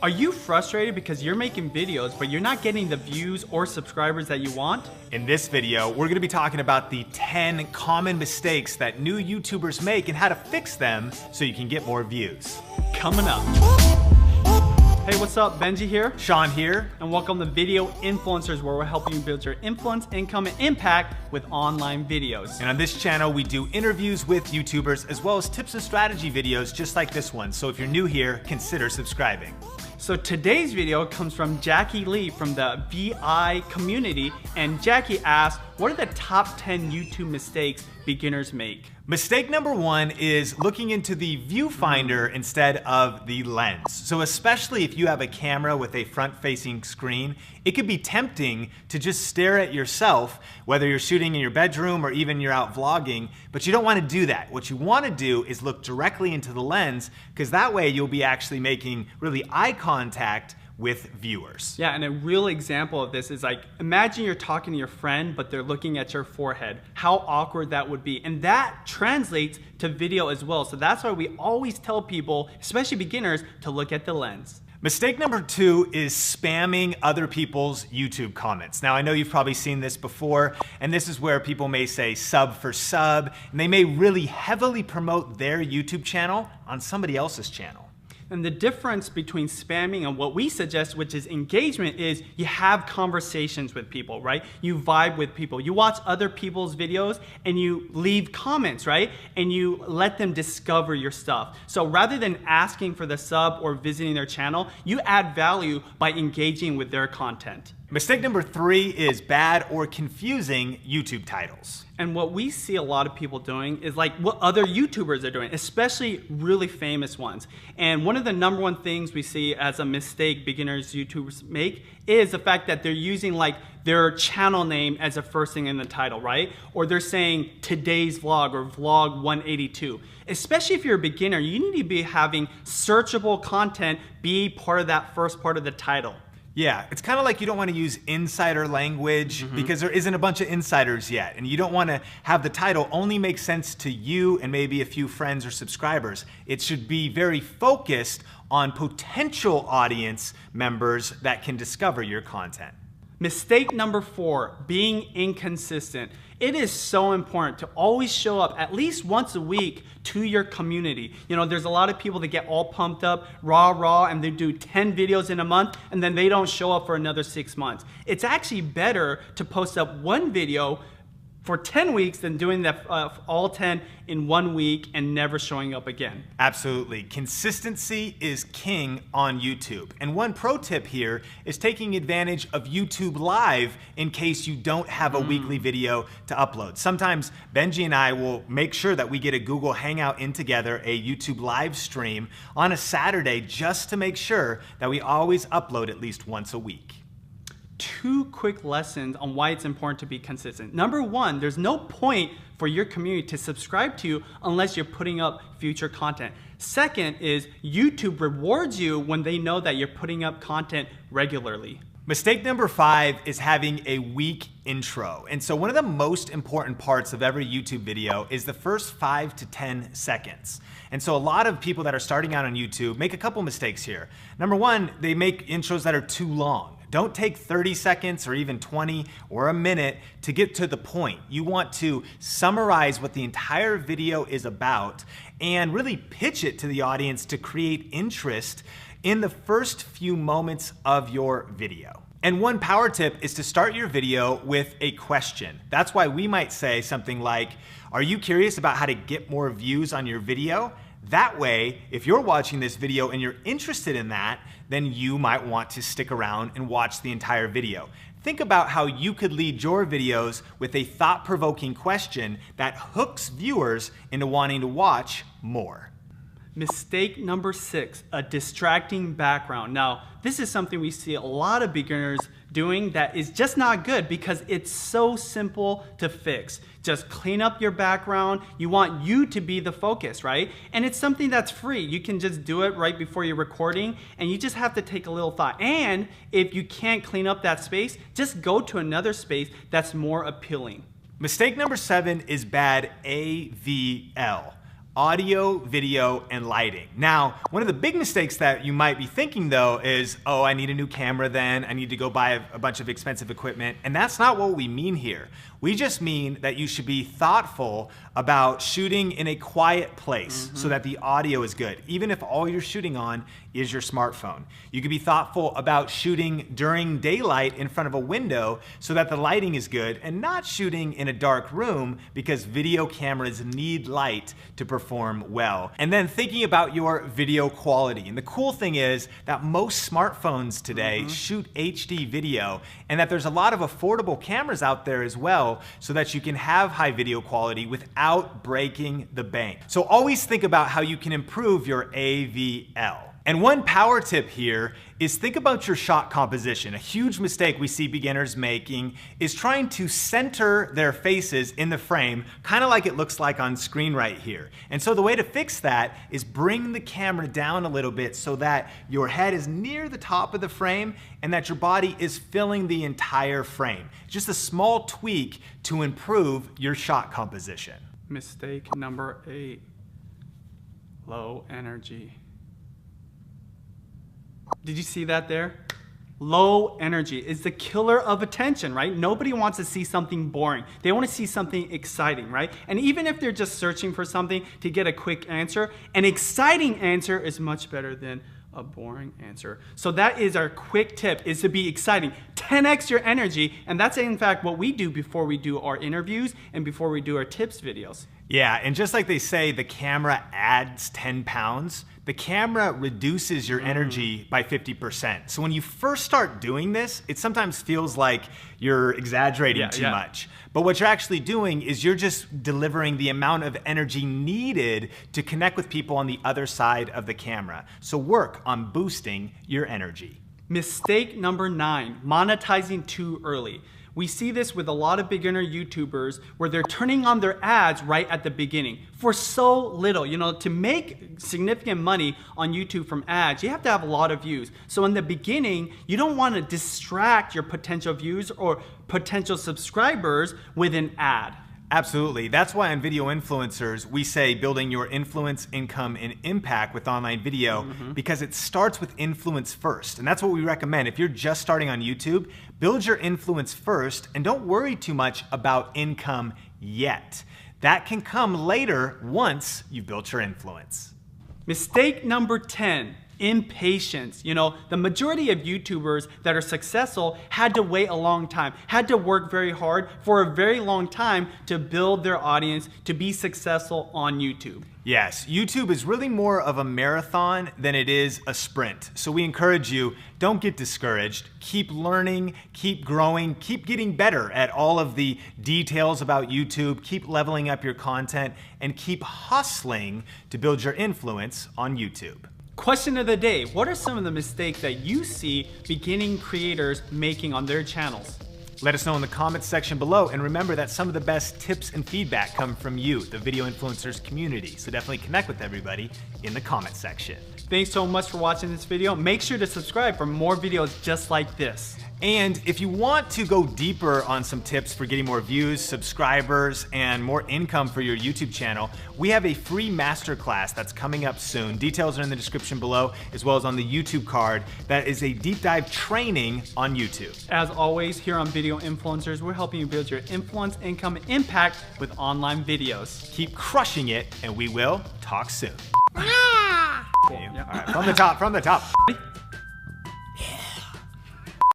Are you frustrated because you're making videos, but you're not getting the views or subscribers that you want? In this video, we're gonna be talking about the 10 common mistakes that new YouTubers make and how to fix them so you can get more views. Coming up. Hey, what's up? Benji here. Sean here. And welcome to Video Influencers, where we're helping you build your influence, income, and impact with online videos. And on this channel, we do interviews with YouTubers as well as tips and strategy videos just like this one. So if you're new here, consider subscribing. So today's video comes from Jackie Lee from the VI community, and Jackie asked, what are the top 10 YouTube mistakes beginners make? Mistake number one is looking into the viewfinder instead of the lens. So especially if you have a camera with a front-facing screen, it could be tempting to just stare at yourself, whether you're shooting in your bedroom or even you're out vlogging, but you don't want to do that. What you want to do is look directly into the lens, because that way you'll be actually making really eye contact with viewers. Yeah, and a real example of this is like, imagine you're talking to your friend, but they're looking at your forehead. How awkward that would be. And that translates to video as well. So that's why we always tell people, especially beginners, to look at the lens. Mistake number two is spamming other people's YouTube comments. Now, I know you've probably seen this before, and this is where people may say sub for sub, and they may really heavily promote their YouTube channel on somebody else's channel. And the difference between spamming and what we suggest, which is engagement, is you have conversations with people, right? You vibe with people. You watch other people's videos and you leave comments, right? And you let them discover your stuff. So rather than asking for the sub or visiting their channel, you add value by engaging with their content. Mistake number three is bad or confusing YouTube titles. And what we see a lot of people doing is like what other YouTubers are doing, especially really famous ones. And one of the number one things we see as a mistake beginners YouTubers make is the fact that they're using like their channel name as the first thing in the title, right? Or they're saying today's vlog or vlog 182. Especially if you're a beginner, you need to be having searchable content be part of that first part of the title. Yeah, it's kind of like you don't want to use insider language because there isn't a bunch of insiders yet. And you don't want to have the title only make sense to you and maybe a few friends or subscribers. It should be very focused on potential audience members that can discover your content. Mistake number four, being inconsistent. It is so important to always show up at least once a week to your community. You know, there's a lot of people that get all pumped up, rah, and they do 10 videos in a month, and then they don't show up for another 6 months. It's actually better to post up one video for 10 weeks than doing that all 10 in 1 week and never showing up again. Absolutely. Consistency is king on YouTube. And one pro tip here is taking advantage of YouTube Live in case you don't have a weekly video to upload. Sometimes Benji and I will make sure that we get a Google Hangout in together, a YouTube live stream on a Saturday, just to make sure that we always upload at least once a week. 2 quick lessons on why it's important to be consistent. Number one, there's no point for your community to subscribe to you unless you're putting up future content. Second is YouTube rewards you when they know that you're putting up content regularly. Mistake number 5 is having a weak intro. And so one of the most important parts of every YouTube video is the first 5 to 10 seconds. And so a lot of people that are starting out on YouTube make a couple mistakes here. Number one, they make intros that are too long. Don't take 30 seconds or even 20 or a minute to get to the point. You want to summarize what the entire video is about and really pitch it to the audience to create interest in the first few moments of your video. And one power tip is to start your video with a question. That's why we might say something like, are you curious about how to get more views on your video? That way, if you're watching this video and you're interested in that, then you might want to stick around and watch the entire video. Think about how you could lead your videos with a thought-provoking question that hooks viewers into wanting to watch more. Mistake number 6, a distracting background. Now, this is something we see a lot of beginners doing that is just not good because it's so simple to fix. Just clean up your background. You want you to be the focus, right? And it's something that's free. You can just do it right before you're recording, and you just have to take a little thought. And if you can't clean up that space, just go to another space that's more appealing. Mistake number 7 is bad AVL. audio, video, and lighting. Now, one of the big mistakes that you might be thinking though is, oh, I need a new camera then, I need to go buy a bunch of expensive equipment, and that's not what we mean here. We just mean that you should be thoughtful about shooting in a quiet place so that the audio is good, even if all you're shooting on is your smartphone. You could be thoughtful about shooting during daylight in front of a window so that the lighting is good, and not shooting in a dark room because video cameras need light to perform well. And then thinking about your video quality. And the cool thing is that most smartphones today shoot HD video, and that there's a lot of affordable cameras out there as well, so that you can have high video quality without breaking the bank. So always think about how you can improve your AVL. And one power tip here is think about your shot composition. A huge mistake we see beginners making is trying to center their faces in the frame, kind of like it looks like on screen right here. And so the way to fix that is bring the camera down a little bit so that your head is near the top of the frame and that your body is filling the entire frame. Just a small tweak to improve your shot composition. Mistake number 8, low energy. Did you see that there? Low energy is the killer of attention, right? Nobody wants to see something boring. They want to see something exciting, right? And even if they're just searching for something to get a quick answer, an exciting answer is much better than a boring answer. So that is our quick tip, is to be exciting. 10x your energy, and that's in fact what we do before we do our interviews and before we do our tips videos. Yeah, and just like they say the camera adds 10 pounds, the camera reduces your energy by 50%. So when you first start doing this, it sometimes feels like you're exaggerating too much. But what you're actually doing is you're just delivering the amount of energy needed to connect with people on the other side of the camera. So work on boosting your energy. Mistake number 9, monetizing too early. We see this with a lot of beginner YouTubers where they're turning on their ads right at the beginning for so little. You know, to make significant money on YouTube from ads, you have to have a lot of views. So in the beginning, you don't want to distract your potential views or potential subscribers with an ad. Absolutely. That's why on Video Influencers, we say building your influence, income, and impact with online video, because it starts with influence first. And that's what we recommend. If you're just starting on YouTube, build your influence first and don't worry too much about income yet. That can come later once you've built your influence. Mistake number 10. Impatience. You know, the majority of YouTubers that are successful had to wait a long time, had to work very hard for a very long time to build their audience to be successful on YouTube. Yes, YouTube is really more of a marathon than it is a sprint. So we encourage you, don't get discouraged. Keep learning, keep growing, keep getting better at all of the details about YouTube, keep leveling up your content, and keep hustling to build your influence on YouTube. Question of the day, what are some of the mistakes that you see beginning creators making on their channels? Let us know in the comments section below, and remember that some of the best tips and feedback come from you, the Video Influencers community. So definitely connect with everybody in the comment section. Thanks so much for watching this video. Make sure to subscribe for more videos just like this. And if you want to go deeper on some tips for getting more views, subscribers, and more income for your YouTube channel, we have a free masterclass that's coming up soon. Details are in the description below, as well as on the YouTube card. That is a deep dive training on YouTube. As always, here on Video Influencers, we're helping you build your influence, income, and impact with online videos. Keep crushing it, and we will talk soon. Cool. All right, from the top.